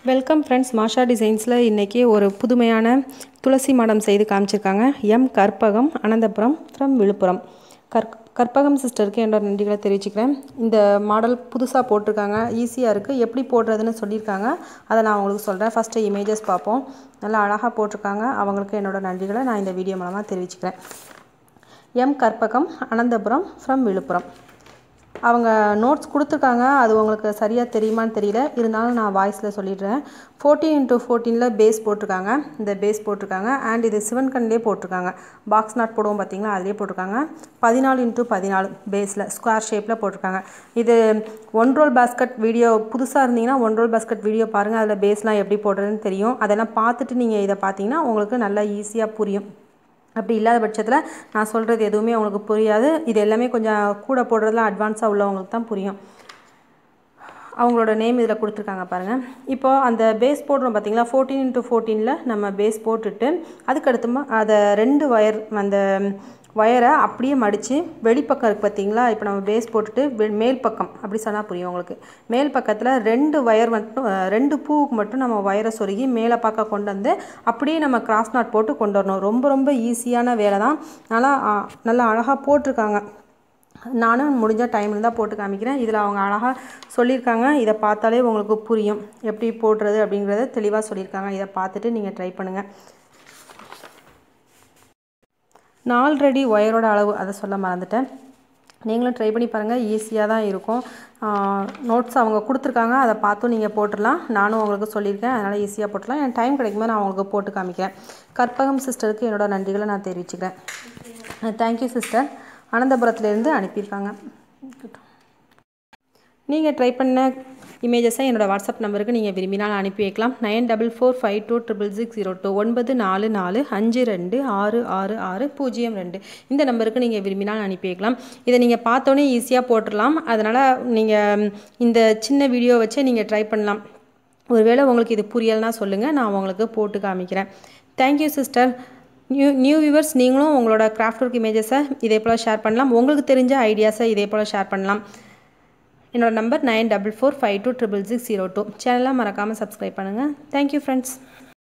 Welcome friends. மாஷா டிசைன்ஸில் இன்றைக்கி ஒரு புதுமையான துளசி மாடம் செய்து காமிச்சிருக்காங்க. M Karpagam, Anantapuram from Villupuram. கற்பகம் சிஸ்டருக்கு என்னோட நன்றிகளை தெரிவிச்சுக்கிறேன். இந்த மாடல் புதுசாக போட்டிருக்காங்க, ஈஸியாக இருக்குது, எப்படி போடுறதுன்னு சொல்லியிருக்காங்க. அதை நான் உங்களுக்கு சொல்கிறேன். ஃபஸ்ட்டு இமேஜஸ் பார்ப்போம். நல்லா அழகாக போட்டிருக்காங்க. அவங்களுக்கு என்னோடய நன்றிகளை நான் இந்த வீடியோ மூலமாக தெரிவிச்சுக்கிறேன். M Karpagam, Anantapuram from Viluppuram. அவங்க நோட்ஸ் கொடுத்துருக்காங்க, அது உங்களுக்கு சரியாக தெரியுமான்னு தெரியல, இருந்தாலும் நான் வாய்ஸில் சொல்லிடுறேன். 14x14 பேஸ் போட்டிருக்காங்க. இந்த பேஸ் போட்டிருக்காங்க. அண்ட் இது சிவன்கண்லேயே போட்டிருக்காங்க. பாக்ஸ் நாட் போடுவோம் பார்த்தீங்களா, அதிலே போட்டிருக்காங்க. 14x14 பேஸில் ஸ்கொயர் ஷேப்பில் போட்டிருக்காங்க. இது ஒன் ரோல் பாஸ்கட் வீடியோ புதுசாக இருந்தீங்கன்னா ஒன் ரோல் பாஸ்கட் வீடியோ பாருங்கள். அதில் பேஸ்லாம் எப்படி போடுறதுன்னு தெரியும். அதெல்லாம் பார்த்துட்டு நீங்கள் இதை பார்த்தீங்கன்னா உங்களுக்கு நல்லா ஈஸியாக புரியும். அப்படி இல்லாத பட்சத்தில் நான் சொல்கிறது எதுவுமே உங்களுக்கு புரியாது. இது எல்லாமே கொஞ்சம் கூட போடுறதுலாம் அட்வான்ஸாக உள்ளவங்களுக்கு தான் புரியும். அவங்களோட நேம் இதில் கொடுத்துருக்காங்க பாருங்கள். இப்போது அந்த பேஸ் போடுறோம் பார்த்தீங்களா, 14x14 நம்ம பேஸ் போட்டுட்டு அதுக்கடுத்துமா அதை 2 வயர், அந்த ஒயரை அப்படியே மடித்து வெளிப்பக்கம் இருக்குது பார்த்தீங்களா. இப்போ நம்ம பேஸ் போட்டுட்டு மேல் பக்கம், அப்படி சொன்னால் புரியும் உங்களுக்கு. மேல் பக்கத்தில் 2 வயர் மட்டும், 2 பூவுக்கு மட்டும் நம்ம ஒயரை சொருகி மேலே பக்கம் கொண்டு வந்து அப்படியே நம்ம கிராஸ் நாட் போட்டு கொண்டு வரணும். ரொம்ப ரொம்ப ஈஸியான வேலை தான். நல்லா அழகாக போட்டிருக்காங்க. நானும் முடிஞ்ச டைம் இருந்தால் போட்டு காமிக்கிறேன். இதில் அவங்க அழகாக சொல்லியிருக்காங்க. இதை பார்த்தாலே உங்களுக்கு புரியும் எப்படி போடுறது அப்படிங்கிறத தெளிவாக சொல்லியிருக்காங்க. இதை பார்த்துட்டு நீங்கள் ட்ரை பண்ணுங்கள். 4 அடி ஒயரோட அளவு அதை சொல்ல மறந்துட்டேன். நீங்களும் ட்ரை பண்ணி பாருங்கள், ஈஸியாக தான் இருக்கும். நோட்ஸ் அவங்க கொடுத்துருக்காங்க, அதை பார்த்தும் நீங்கள் போட்டுடலாம். நானும் உங்களுக்கு சொல்லியிருக்கேன், அதனால் ஈஸியாக போட்டுடலாம். என் டைம் கிடைக்கும்போது நான் உங்களுக்கு போட்டு காமிக்கிறேன். கற்பகம் சிஸ்டருக்கு என்னோட நன்றிகளை நான் தெரிவிச்சுக்கிறேன். Thank you sister. அனந்தபுரத்துலேருந்து அனுப்பியிருக்காங்க. நீங்கள் ட்ரை பண்ண இமேஜஸை என்னோடய வாட்ஸ்அப் நம்பருக்கு நீங்கள் விரும்பினால் அனுப்பி வைக்கலாம். 9445266602 9452566602 இந்த நம்பருக்கு நீங்கள் விரும்பினால் அனுப்பி வைக்கலாம். இதை நீங்கள் பார்த்தோன்னே ஈஸியாக போட்டுடலாம். அதனால் நீங்கள் இந்த சின்ன வீடியோ வச்சு நீங்கள் ட்ரை பண்ணலாம். ஒருவேளை உங்களுக்கு இது புரியலைன்னா சொல்லுங்கள், நான் உங்களுக்கு போட்டு காமிக்கிறேன். Thank you sister. நியூ வியூவர்ஸ், நீங்களும் உங்களோட கிராஃப்ட் ஒர்க் இமேஜஸை இதே போல் ஷேர் பண்ணலாம். உங்களுக்கு தெரிஞ்ச ஐடியாஸை இதே போல் ஷேர் பண்ணலாம். என்னோட நம்பர் 9445266602. சேனலை மறக்காமல் சப்ஸ்கிரைப் பண்ணுங்கள். Thank you friends.